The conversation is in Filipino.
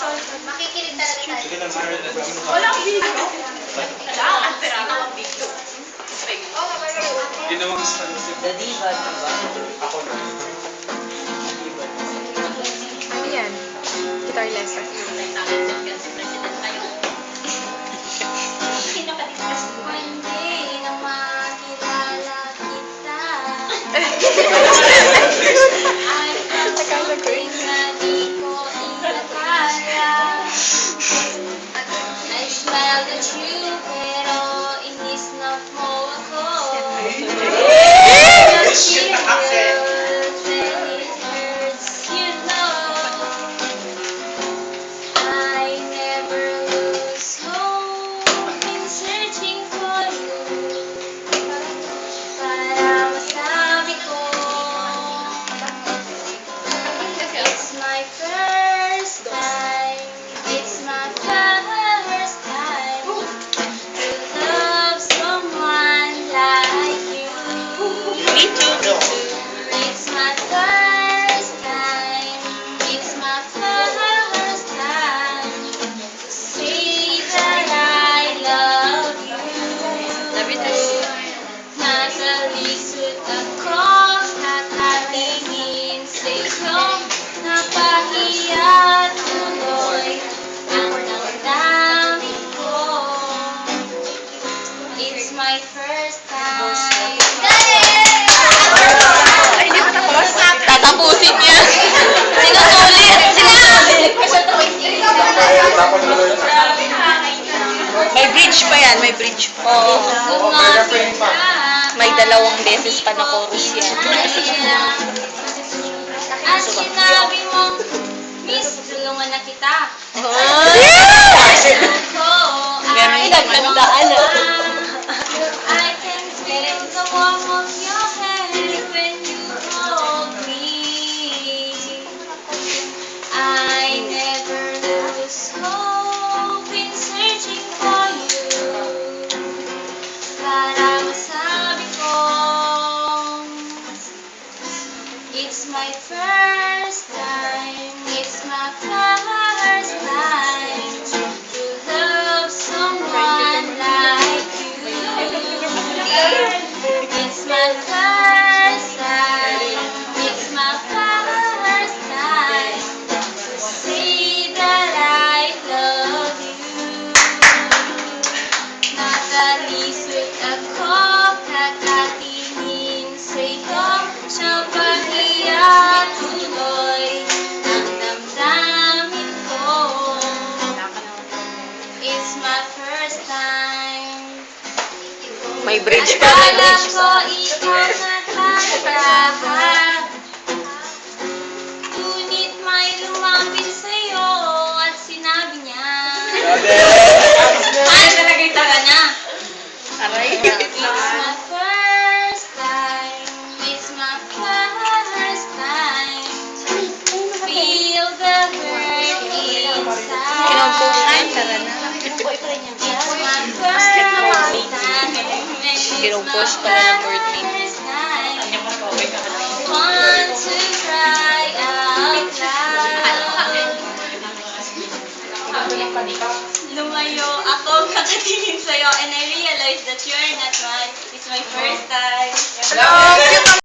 Makikinig talaga tayo. Walang video. Kailangan, pero ang video. Ginawang stand si The Diva, diba? ako na. Ano yan? Guitar lesson. One day na makilala kita. I felt something na di ko inakala. I smiled at you, pero inis na mo ako. You're serious and it hurts, you know. I never lose hope in searching for you. Para masabi ko, it's my first time. It's my first time to love someone like you. Me too. It's my first time. It's my first time to say that I love you. Love you too. Nasalisod ako, nakatingin sa'yo, napahiya tuloy ang damdamin ko. It's my first time. Ay, hindi pa tapos. Tatapusin niya. Sinusulit. May bridge pa yan. May bridge pa. Oo. Lumapit ka. May dalawang beses pa na chorus yan. At sinabi mo, Miss, tulungan na kita. Meron yung naglandaan, I can feel the warmth of your hand when you hold me. I never lose hope in searching for you. Para masabi ko, it's my first time. It's my first time to love someone like you. It's my first time. It's my first time to say that I love you. Nakalisod ako, kakatingin sa'yo, napahiya tuloy ang damdamin ko. It's my first time. May bridge pa. May Akala bridge ko pa. ikaw na talaga. Ngunit may lumapit sa'yo at sinabi niya, ay, nalagay taga na. Aray. It's my first time. It's my first time. Feel the hurt inside. Kinumpushan. Tara na. It's my first time. Kinumpos pa rin ang word name. First time. Want to cry out loud. Lumayo ako kakatingin sa'yo and I realized that you're not mine. It's my first time. Hello.